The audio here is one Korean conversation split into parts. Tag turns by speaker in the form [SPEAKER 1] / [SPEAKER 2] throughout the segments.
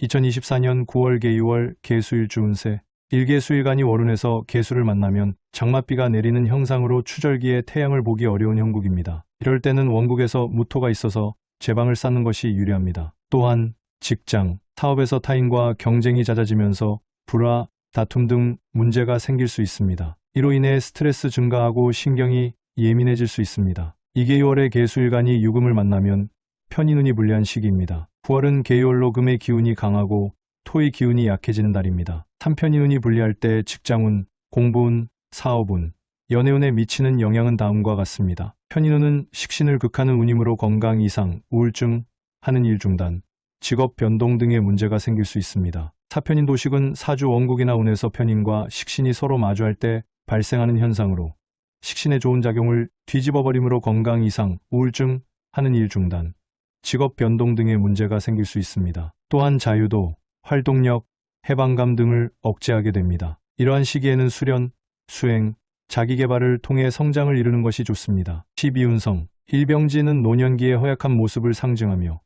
[SPEAKER 1] 2024년 9월 개유월 개수일주 운세. 일개수일간이 월운에서 개수를 만나면 장맛비가 내리는 형상으로 추절기에 태양을 보기 어려운 형국입니다. 이럴 때는 원국에서 무토가 있어서 제방을 쌓는 것이 유리합니다. 또한 직장, 사업에서 타인과 경쟁이 잦아지면서 불화, 다툼 등 문제가 생길 수 있습니다. 이로 인해 스트레스 증가하고 신경이 예민해질 수 있습니다. 이개유월의 개수일간이 유금을 만나면 편인운이 불리한 시기입니다. 9월은 개유월로 금의 기운이 강하고 토의 기운이 약해지는 달입니다. 3편인운이 불리할 때 직장운, 공부운, 사업운, 연애운에 미치는 영향은 다음과 같습니다. 편인운은 식신을 극하는 운이므로 건강 이상, 우울증, 하는 일 중단, 직업 변동 등의 문제가 생길 수 있습니다. 4편인 도식은 사주 원국이나 운에서 편인과 식신이 서로 마주할 때 발생하는 현상으로 식신의 좋은 작용을 뒤집어버림으로 건강 이상, 우울증, 하는 일 중단, 직업 변동 등의 문제가 생길 수 있습니다. 또한 자유도, 활동력, 해방감 등을 억제하게 됩니다. 이러한 시기에는 수련, 수행, 자기개발을 통해 성장을 이루는 것이 좋습니다. 12운성, 일병지는 노년기의 허약한 모습을 상징하며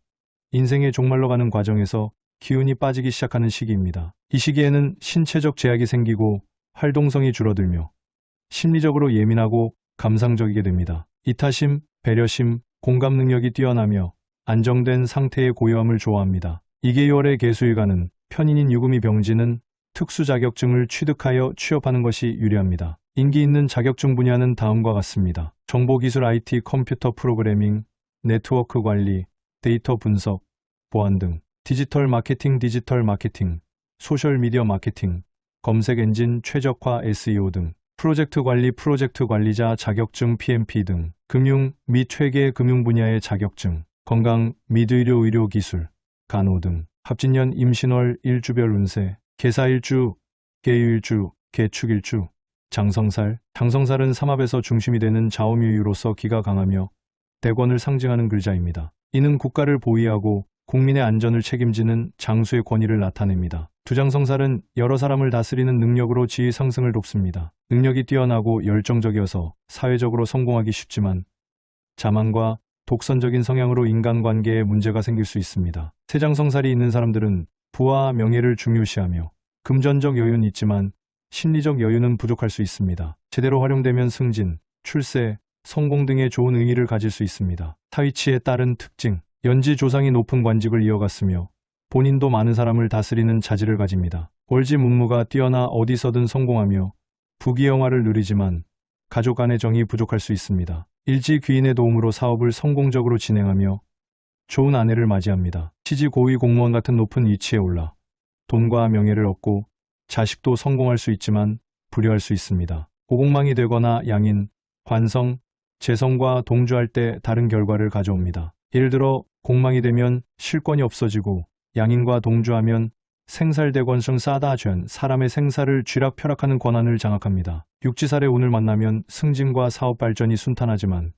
[SPEAKER 1] 인생의 종말로 가는 과정에서 기운이 빠지기 시작하는 시기입니다. 이 시기에는 신체적 제약이 생기고 활동성이 줄어들며 심리적으로 예민하고 감상적이게 됩니다. 이타심, 배려심, 공감 능력이 뛰어나며 안정된 상태의 고요함을 좋아합니다. 이개유월의 개수일간은 편인인 유금이 병지는 특수 자격증을 취득하여 취업하는 것이 유리합니다. 인기 있는 자격증 분야는 다음과 같습니다. 정보기술 IT, 컴퓨터 프로그래밍, 네트워크 관리, 데이터 분석, 보안 등, 디지털 마케팅, 소셜미디어 마케팅, 검색 엔진 최적화 SEO 등, 프로젝트 관리, 프로젝트 관리자 자격증 PMP 등, 금융 및 회계 금융 분야의 자격증, 건강 및 의료 기술, 간호 등. 갑진년 임신월 일주별 운세. 개사일주, 개유일주, 개축일주, 장성살. 장성살은 삼합에서 중심이 되는 자오묘유로서 기가 강하며 대권을 상징하는 글자입니다. 이는 국가를 보위하고 국민의 안전을 책임지는 장수의 권위를 나타냅니다. 두장성살은 여러 사람을 다스리는 능력으로 지위 상승을 돕습니다. 능력이 뛰어나고 열정적이어서 사회적으로 성공하기 쉽지만 자만과 독선적인 성향으로 인간관계에 문제가 생길 수 있습니다. 세장성살이 있는 사람들은 부와 명예를 중요시하며 금전적 여유는 있지만 심리적 여유는 부족할 수 있습니다. 제대로 활용되면 승진, 출세, 성공 등의 좋은 의미를 가질 수 있습니다. 타위치에 따른 특징. 연지 조상이 높은 관직을 이어갔으며 본인도 많은 사람을 다스리는 자질을 가집니다. 월지 문무가 뛰어나 어디서든 성공하며 부귀영화를 누리지만 가족 간의 정이 부족할 수 있습니다. 일지 귀인의 도움으로 사업을 성공적으로 진행하며 좋은 아내를 맞이합니다. 시지 고위 공무원 같은 높은 위치에 올라 돈과 명예를 얻고 자식도 성공할 수 있지만 불효할 수 있습니다. 고공망이 되거나 양인, 관성, 재성과 동주할 때 다른 결과를 가져옵니다. 예를 들어 공망이 되면 실권이 없어지고 양인과 동주하면 생살대권성 싸다죄, 사람의 생사를 쥐락펴락하는 권한을 장악합니다. 육지살의 운을 만나면 승진과 사업 발전이 순탄하지만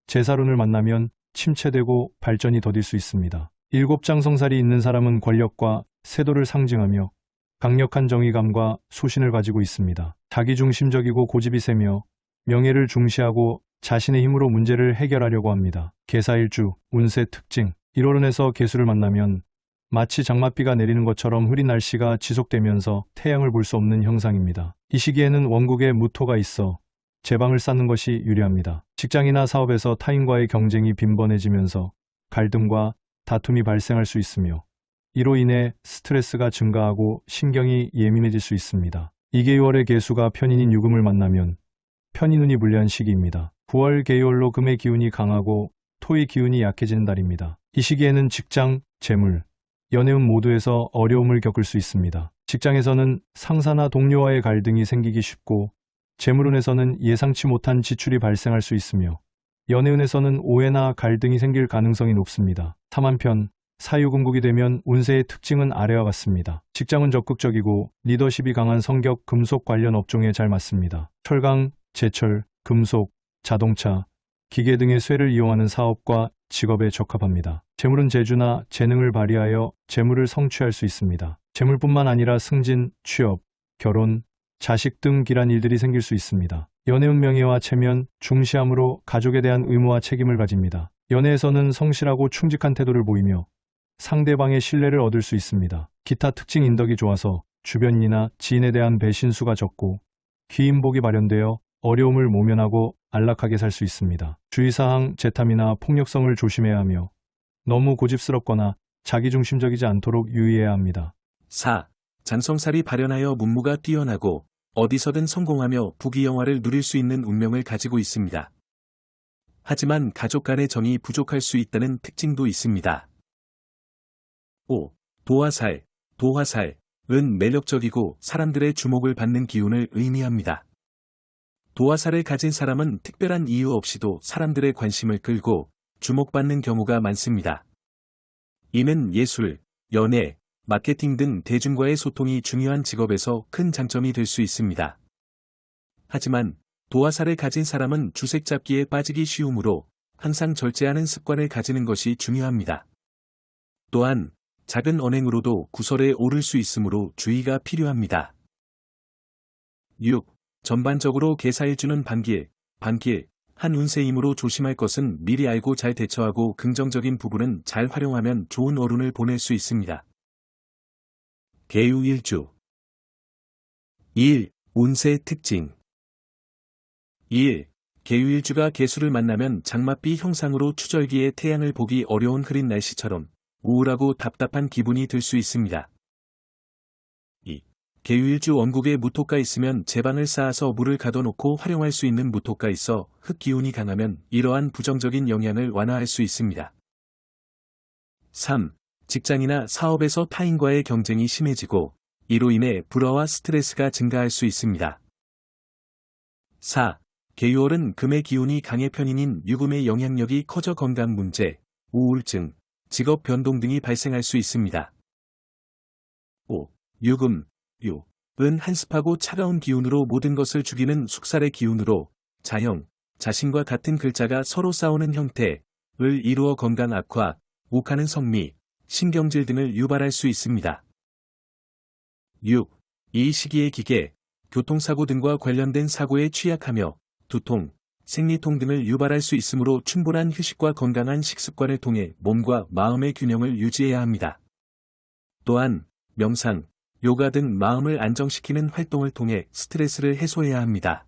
[SPEAKER 1] 제살운을 만나면 침체되고 발전이 더딜 수 있습니다. 일곱장성살이 있는 사람은 권력과 세도를 상징하며 강력한 정의감과 소신을 가지고 있습니다. 자기중심적이고 고집이 세며 명예를 중시하고 자신의 힘으로 문제를 해결하려고 합니다. 개사일주, 운세 특징. 1월운에서 개수를 만나면 마치 장맛비가 내리는 것처럼 흐린 날씨가 지속되면서 태양을 볼 수 없는 형상입니다. 이 시기에는 원국에 무토가 있어 제방을 쌓는 것이 유리합니다. 직장이나 사업에서 타인과의 경쟁이 빈번해지면서 갈등과 다툼이 발생할 수 있으며 이로 인해 스트레스가 증가하고 신경이 예민해질 수 있습니다. 이개유월의 개수가 편인인 유금을 만나면 편인운이 불리한 시기입니다. 9월 개유월로 금의 기운이 강하고 토의 기운이 약해지는 달입니다. 이 시기에는 직장, 재물, 연애운 모두에서 어려움을 겪을 수 있습니다. 직장에서는 상사나 동료와의 갈등이 생기기 쉽고 재물운에서는 예상치 못한 지출이 발생할 수 있으며 연애운에서는 오해나 갈등이 생길 가능성이 높습니다. 삼한편, 사유금국이 되면 운세의 특징은 아래와 같습니다. 직장은 적극적이고 리더십이 강한 성격, 금속 관련 업종에 잘 맞습니다. 철강, 제철, 금속, 자동차, 기계 등의 쇠를 이용하는 사업과 직업에 적합합니다. 재물은 재주나 재능을 발휘하여 재물을 성취할 수 있습니다. 재물뿐만 아니라 승진, 취업, 결혼, 자식 등 길한 일들이 생길 수 있습니다. 연애운 명예와 체면, 중시함으로 가족에 대한 의무와 책임을 가집니다. 연애에서는 성실하고 충직한 태도를 보이며 상대방의 신뢰를 얻을 수 있습니다. 기타 특징 인덕이 좋아서 주변인이나 지인에 대한 배신수가 적고 귀인복이 발현되어 어려움을 모면하고 안락하게 살 수 있습니다. 주의사항 재탐이나 폭력성을 조심해야 하며 너무 고집스럽거나 자기중심적이지 않도록 유의해야 합니다.
[SPEAKER 2] 4. 장성살이 발현하여 문무가 뛰어나고 어디서든 성공하며 부귀영화를 누릴 수 있는 운명을 가지고 있습니다. 하지만 가족 간의 정이 부족할 수 있다는 특징도 있습니다. 5. 도화살. 도화살은 매력적이고 사람들의 주목을 받는 기운을 의미합니다. 도화살을 가진 사람은 특별한 이유 없이도 사람들의 관심을 끌고 주목받는 경우가 많습니다. 이는 예술, 연애, 마케팅 등 대중과의 소통이 중요한 직업에서 큰 장점이 될 수 있습니다. 하지만 도화살을 가진 사람은 주색 잡기에 빠지기 쉬우므로 항상 절제하는 습관을 가지는 것이 중요합니다. 또한 작은 언행으로도 구설에 오를 수 있으므로 주의가 필요합니다. 6. 전반적으로 개사해주는 반길, 한 운세이므로 조심할 것은 미리 알고 잘 대처하고 긍정적인 부분은 잘 활용하면 좋은 어른을 보낼 수 있습니다. 개유일주 1. 운세 특징 1. 개유일주가 개수를 만나면 장맛비 형상으로 추절기에 태양을 보기 어려운 흐린 날씨처럼 우울하고 답답한 기분이 들 수 있습니다. 2. 개유일주 원국에 무토가 있으면 제방을 쌓아서 물을 가둬놓고 활용할 수 있는 무토가 있어 흙 기운이 강하면 이러한 부정적인 영향을 완화할 수 있습니다. 3. 직장이나 사업에서 타인과의 경쟁이 심해지고 이로 인해 불화와 스트레스가 증가할 수 있습니다. 4. 개유월은 금의 기운이 강해 편인인 유금의 영향력이 커져 건강 문제, 우울증, 직업 변동 등이 발생할 수 있습니다. 5. 유금, 은 한습하고 차가운 기운으로 모든 것을 죽이는 숙살의 기운으로 자형, 자신과 같은 글자가 서로 싸우는 형태를 이루어 건강 악화, 욱하는 성미, 신경질 등을 유발할 수 있습니다. 6. 이 시기에 기계, 교통사고 등과 관련된 사고에 취약하며 두통, 생리통 등을 유발할 수 있으므로 충분한 휴식과 건강한 식습관을 통해 몸과 마음의 균형을 유지해야 합니다. 또한 명상, 요가 등 마음을 안정시키는 활동을 통해 스트레스를 해소해야 합니다.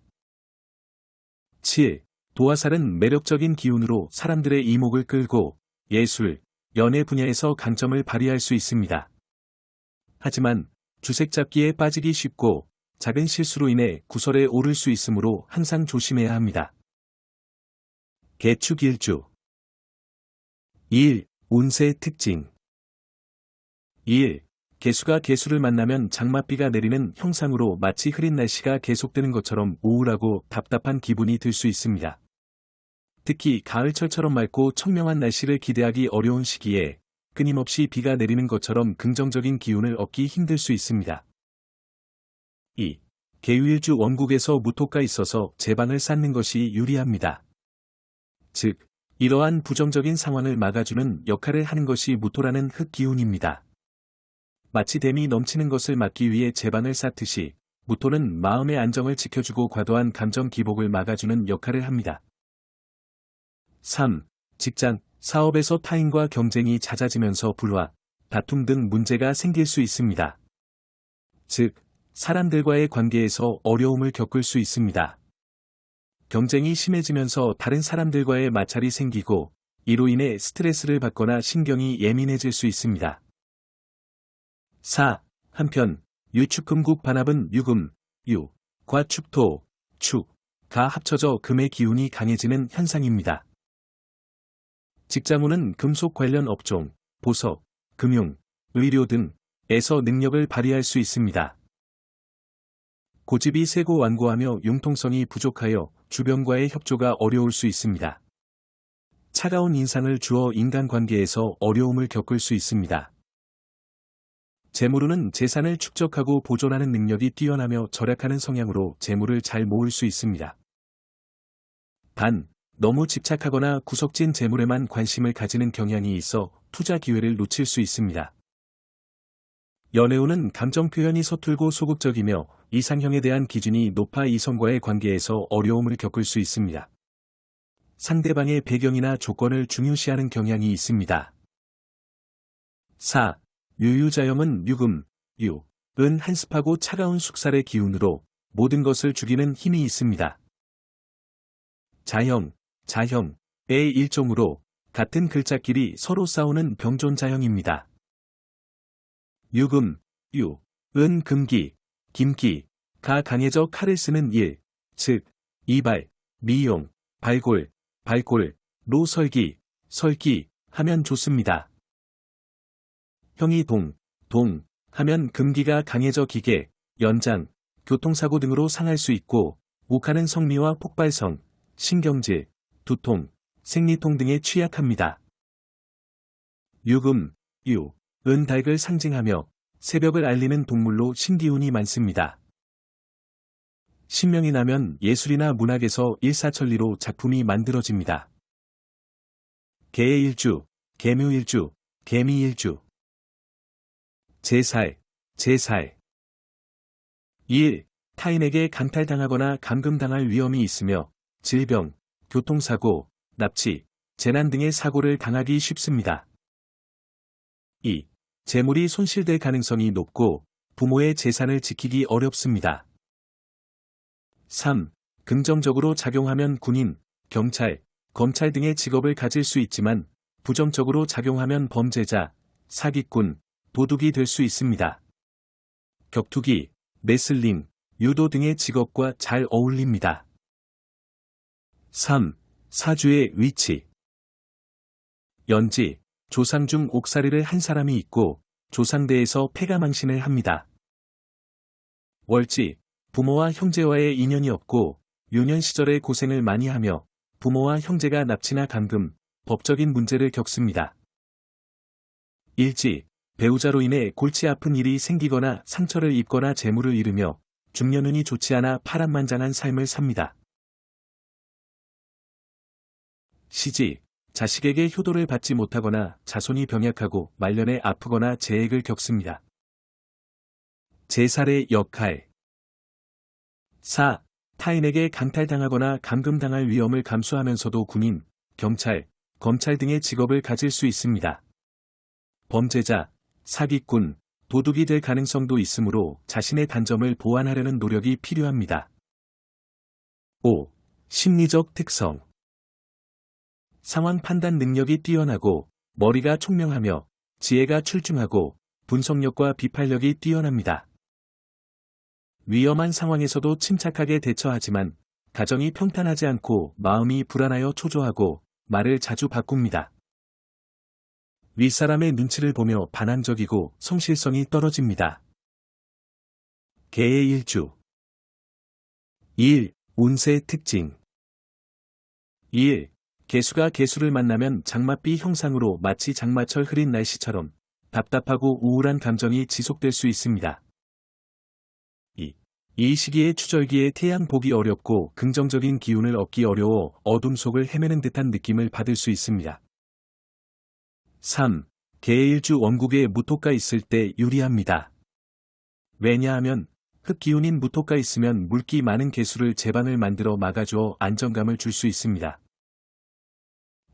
[SPEAKER 2] 7. 도화살은 매력적인 기운으로 사람들의 이목을 끌고 예술, 연애 분야에서 강점을 발휘할 수 있습니다. 하지만 주색 잡기에 빠지기 쉽고 작은 실수로 인해 구설에 오를 수 있으므로 항상 조심해야 합니다. 개축일주 1. 운세 특징 1. 개수가 개수를 만나면 장맛비가 내리는 형상으로 마치 흐린 날씨가 계속되는 것처럼 우울하고 답답한 기분이 들 수 있습니다. 특히 가을철처럼 맑고 청명한 날씨를 기대하기 어려운 시기에 끊임없이 비가 내리는 것처럼 긍정적인 기운을 얻기 힘들 수 있습니다. 2. 개유일주 원국에서 무토가 있어서 제방을 쌓는 것이 유리합니다. 즉, 이러한 부정적인 상황을 막아주는 역할을 하는 것이 무토라는 흙 기운입니다. 마치 댐이 넘치는 것을 막기 위해 제방을 쌓듯이 무토는 마음의 안정을 지켜주고 과도한 감정 기복을 막아주는 역할을 합니다. 3. 직장, 사업에서 타인과 경쟁이 잦아지면서 불화, 다툼 등 문제가 생길 수 있습니다. 즉, 사람들과의 관계에서 어려움을 겪을 수 있습니다. 경쟁이 심해지면서 다른 사람들과의 마찰이 생기고 이로 인해 스트레스를 받거나 신경이 예민해질 수 있습니다. 4. 한편 유축금국 반합은 유금, 과 축토, 축가 합쳐져 금의 기운이 강해지는 현상입니다. 직장운은 금속 관련 업종, 보석, 금융, 의료 등에서 능력을 발휘할 수 있습니다. 고집이 세고 완고하며 융통성이 부족하여 주변과의 협조가 어려울 수 있습니다. 차가운 인상을 주어 인간관계에서 어려움을 겪을 수 있습니다. 재물운은 재산을 축적하고 보존하는 능력이 뛰어나며 절약하는 성향으로 재물을 잘 모을 수 있습니다. 단, 너무 집착하거나 구석진 재물에만 관심을 가지는 경향이 있어 투자 기회를 놓칠 수 있습니다. 연애운은 감정 표현이 서툴고 소극적이며 이상형에 대한 기준이 높아 이성과의 관계에서 어려움을 겪을 수 있습니다. 상대방의 배경이나 조건을 중요시하는 경향이 있습니다. 4. 유유자형은 유금, 유, 은 한 습하고 차가운 숙살의 기운으로 모든 것을 죽이는 힘이 있습니다. 자형, 자형의 일종으로 같은 글자끼리 서로 싸우는 병존자형입니다. 유금, 유, 은 금기, 김기가 강해져 칼을 쓰는 일, 즉 이발, 미용, 발골, 발골로 설기 하면 좋습니다. 형이 동 하면 금기가 강해져 기계, 연장, 교통사고 등으로 상할 수 있고 욱하는 성미와 폭발성, 신경질, 두통, 생리통 등에 취약합니다. 유금, 유, 은 닭을 상징하며 새벽을 알리는 동물로 신기운이 많습니다. 신명이 나면 예술이나 문학에서 일사천리로 작품이 만들어집니다. 개의 일주, 개묘일주, 개미일주. 제살. 1. 타인에게 강탈당하거나 감금당할 위험이 있으며 질병, 교통사고, 납치, 재난 등의 사고를 당하기 쉽습니다. 2. 재물이 손실될 가능성이 높고 부모의 재산을 지키기 어렵습니다. 3. 긍정적으로 작용하면 군인, 경찰, 검찰 등의 직업을 가질 수 있지만 부정적으로 작용하면 범죄자, 사기꾼, 도둑이 될 수 있습니다. 격투기, 레슬링, 유도 등의 직업과 잘 어울립니다. 3. 사주의 위치. 연지, 조상 중 옥살이를 한 사람이 있고 조상대에서 패가망신을 합니다. 월지, 부모와 형제와의 인연이 없고 유년 시절에 고생을 많이 하며 부모와 형제가 납치나 감금, 법적인 문제를 겪습니다. 일지, 배우자로 인해 골치 아픈 일이 생기거나 상처를 입거나 재물을 잃으며 중년운이 좋지 않아 파란만장한 삶을 삽니다. 시지, 자식에게 효도를 받지 못하거나 자손이 병약하고 말년에 아프거나 재액을 겪습니다. 제살의 역할. 4. 타인에게 강탈당하거나 감금당할 위험을 감수하면서도 군인, 경찰, 검찰 등의 직업을 가질 수 있습니다. 범죄자, 사기꾼, 도둑이 될 가능성도 있으므로 자신의 단점을 보완하려는 노력이 필요합니다. 5. 심리적 특성. 상황 판단 능력이 뛰어나고 머리가 총명하며 지혜가 출중하고 분석력과 비판력이 뛰어납니다. 위험한 상황에서도 침착하게 대처하지만 가정이 평탄하지 않고 마음이 불안하여 초조하고 말을 자주 바꿉니다. 윗사람의 눈치를 보며 반항적이고 성실성이 떨어집니다. 개의 일주. 1. 운세 특징. 1. 개수가 개수를 만나면 장맛비 형상으로 마치 장마철 흐린 날씨처럼 답답하고 우울한 감정이 지속될 수 있습니다. 2. 이 시기에 추절기에 태양 보기 어렵고 긍정적인 기운을 얻기 어려워 어둠 속을 헤매는 듯한 느낌을 받을 수 있습니다. 3. 개의 일주 원국에 무토가 있을 때 유리합니다. 왜냐하면 흙기운인 무토가 있으면 물기 많은 개수를 제방을 만들어 막아주어 안정감을 줄 수 있습니다.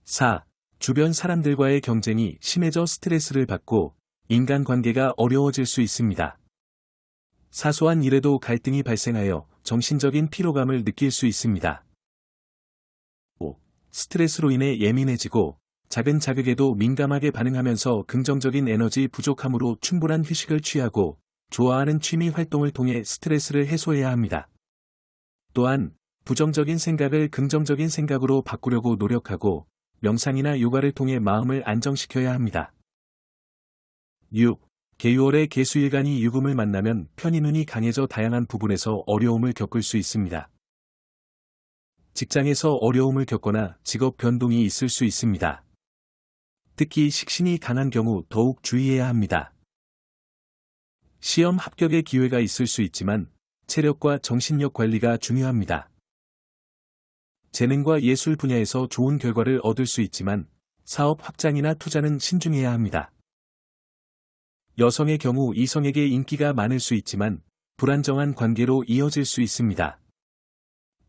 [SPEAKER 2] 4. 주변 사람들과의 경쟁이 심해져 스트레스를 받고 인간관계가 어려워질 수 있습니다. 사소한 일에도 갈등이 발생하여 정신적인 피로감을 느낄 수 있습니다. 5. 스트레스로 인해 예민해지고 작은 자극에도 민감하게 반응하면서 긍정적인 에너지 부족함으로 충분한 휴식을 취하고 좋아하는 취미 활동을 통해 스트레스를 해소해야 합니다. 또한 부정적인 생각을 긍정적인 생각으로 바꾸려고 노력하고 명상이나 요가를 통해 마음을 안정시켜야 합니다. 6. 개유월의 개수일간이 유금을 만나면 편인운이 강해져 다양한 부분에서 어려움을 겪을 수 있습니다. 직장에서 어려움을 겪거나 직업 변동이 있을 수 있습니다. 특히 식신이 강한 경우 더욱 주의해야 합니다. 시험 합격의 기회가 있을 수 있지만 체력과 정신력 관리가 중요합니다. 재능과 예술 분야에서 좋은 결과를 얻을 수 있지만 사업 확장이나 투자는 신중해야 합니다. 여성의 경우 이성에게 인기가 많을 수 있지만 불안정한 관계로 이어질 수 있습니다.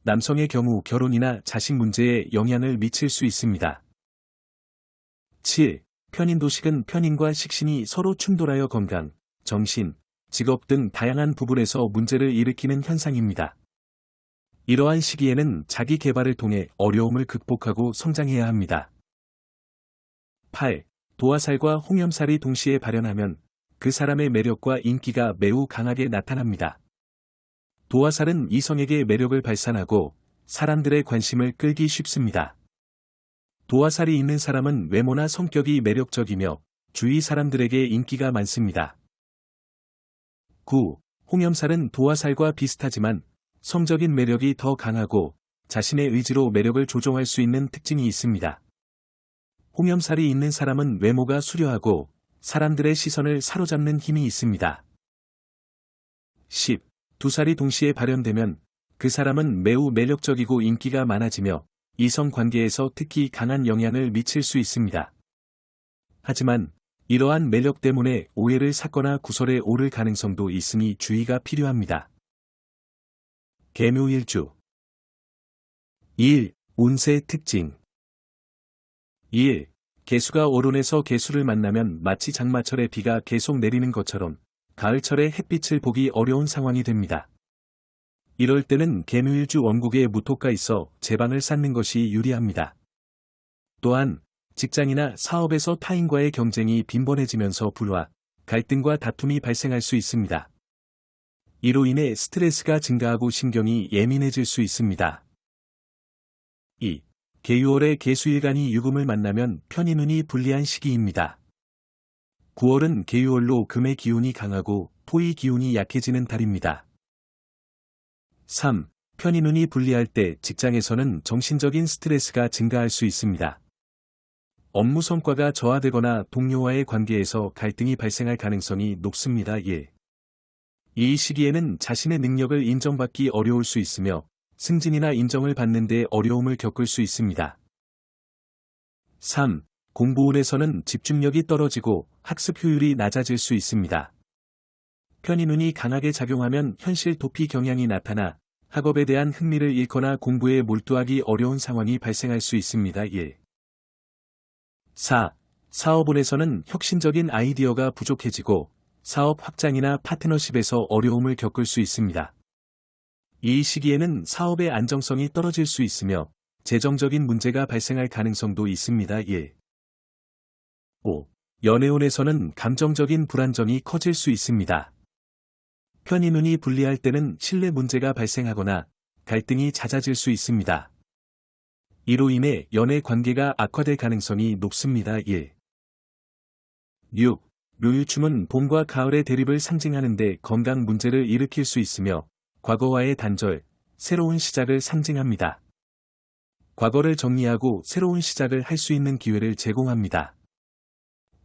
[SPEAKER 2] 남성의 경우 결혼이나 자식 문제에 영향을 미칠 수 있습니다. 7. 편인도식은 편인과 식신이 서로 충돌하여 건강, 정신, 직업 등 다양한 부분에서 문제를 일으키는 현상입니다. 이러한 시기에는 자기 개발을 통해 어려움을 극복하고 성장해야 합니다. 8. 도화살과 홍염살이 동시에 발현하면 그 사람의 매력과 인기가 매우 강하게 나타납니다. 도화살은 이성에게 매력을 발산하고 사람들의 관심을 끌기 쉽습니다. 도화살이 있는 사람은 외모나 성격이 매력적이며 주위 사람들에게 인기가 많습니다. 9. 홍염살은 도화살과 비슷하지만 성적인 매력이 더 강하고 자신의 의지로 매력을 조종할 수 있는 특징이 있습니다. 홍염살이 있는 사람은 외모가 수려하고 사람들의 시선을 사로잡는 힘이 있습니다. 10. 두 살이 동시에 발현되면 그 사람은 매우 매력적이고 인기가 많아지며 이성 관계에서 특히 강한 영향을 미칠 수 있습니다. 하지만 이러한 매력 때문에 오해를 사거나 구설에 오를 가능성도 있으니 주의가 필요합니다. 계묘일주 1. 운세 특징 1. 개수가 오론에서 개수를 만나면 마치 장마철에 비가 계속 내리는 것처럼 가을철에 햇빛을 보기 어려운 상황이 됩니다. 이럴 때는 계묘일주 원국에 무토가 있어 제방을 쌓는 것이 유리합니다. 또한 직장이나 사업에서 타인과의 경쟁이 빈번해지면서 불화, 갈등과 다툼이 발생할 수 있습니다. 이로 인해 스트레스가 증가하고 신경이 예민해질 수 있습니다. 2. 계유월에 계수일간이 유금을 만나면 편인운이 불리한 시기입니다. 9월은 계유월로 금의 기운이 강하고 토의 기운이 약해지는 달입니다. 3. 편인운이 불리할 때 직장에서는 정신적인 스트레스가 증가할 수 있습니다. 업무 성과가 저하되거나 동료와의 관계에서 갈등이 발생할 가능성이 높습니다. 1. 이 시기에는 자신의 능력을 인정받기 어려울 수 있으며 승진이나 인정을 받는 데 어려움을 겪을 수 있습니다. 3. 공부운에서는 집중력이 떨어지고 학습 효율이 낮아질 수 있습니다. 편인운이 강하게 작용하면 현실 도피 경향이 나타나 학업에 대한 흥미를 잃거나 공부에 몰두하기 어려운 상황이 발생할 수 있습니다. 1. 4. 사업운에서는 혁신적인 아이디어가 부족해지고 사업 확장이나 파트너십에서 어려움을 겪을 수 있습니다. 이 시기에는 사업의 안정성이 떨어질 수 있으며 재정적인 문제가 발생할 가능성도 있습니다. 1. 5. 연애운에서는 감정적인 불안정이 커질 수 있습니다. 편인운이 불리할 때는 신뢰 문제가 발생하거나 갈등이 잦아질 수 있습니다. 이로 인해 연애 관계가 악화될 가능성이 높습니다. 1. 6. 묘유춤은 봄과 가을의 대립을 상징하는데 건강 문제를 일으킬 수 있으며 과거와의 단절, 새로운 시작을 상징합니다. 과거를 정리하고 새로운 시작을 할 수 있는 기회를 제공합니다.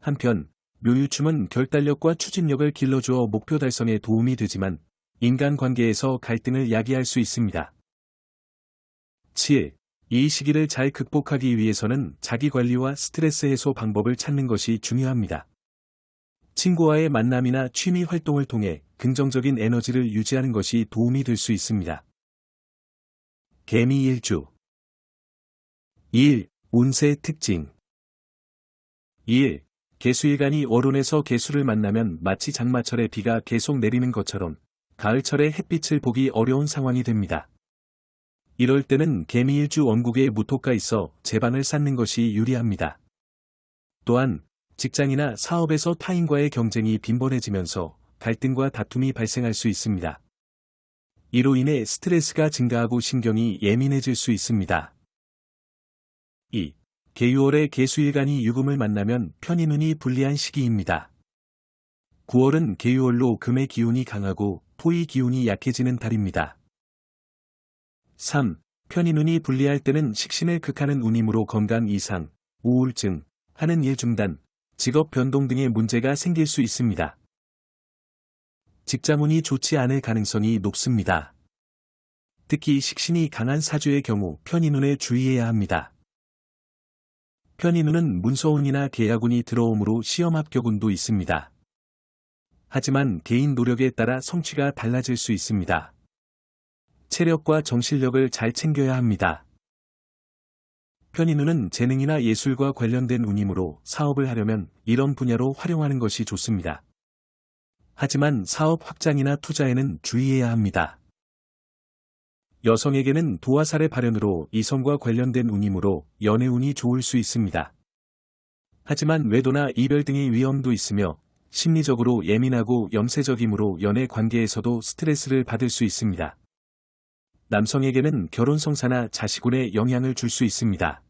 [SPEAKER 2] 한편, 묘유춤은 결단력과 추진력을 길러주어 목표 달성에 도움이 되지만 인간관계에서 갈등을 야기할 수 있습니다. 7. 이 시기를 잘 극복하기 위해서는 자기관리와 스트레스 해소 방법을 찾는 것이 중요합니다. 친구와의 만남이나 취미 활동을 통해 긍정적인 에너지를 유지하는 것이 도움이 될 수 있습니다. 개미일주 1. 운세 특징 1. 개수일간이 월운에서 개수를 만나면 마치 장마철에 비가 계속 내리는 것처럼 가을철에 햇빛을 보기 어려운 상황이 됩니다. 이럴 때는 개미일주 원국에 무토가 있어 제방을 쌓는 것이 유리합니다. 또한 직장이나 사업에서 타인과의 경쟁이 빈번해지면서 갈등과 다툼이 발생할 수 있습니다. 이로 인해 스트레스가 증가하고 신경이 예민해질 수 있습니다. 2. 계유월에 계수일간이 유금을 만나면 편인운이 불리한 시기입니다. 9월은 계유월로 금의 기운이 강하고 토의 기운이 약해지는 달입니다. 3. 편인운이 불리할 때는 식신을 극하는 운이므로 건강 이상, 우울증, 하는 일 중단, 직업 변동 등의 문제가 생길 수 있습니다. 직장운이 좋지 않을 가능성이 높습니다. 특히 식신이 강한 사주의 경우 편인운에 주의해야 합니다. 편인운은 문서운이나 계약운이 들어오므로 시험 합격운도 있습니다. 하지만 개인 노력에 따라 성취가 달라질 수 있습니다. 체력과 정신력을 잘 챙겨야 합니다. 편인운은 재능이나 예술과 관련된 운이므로 사업을 하려면 이런 분야로 활용하는 것이 좋습니다. 하지만 사업 확장이나 투자에는 주의해야 합니다. 여성에게는 도화살의 발현으로 이성과 관련된 운이므로 연애운이 좋을 수 있습니다. 하지만 외도나 이별 등의 위험도 있으며 심리적으로 예민하고 염세적이므로 연애 관계에서도 스트레스를 받을 수 있습니다. 남성에게는 결혼 성사나 자식운에 영향을 줄 수 있습니다.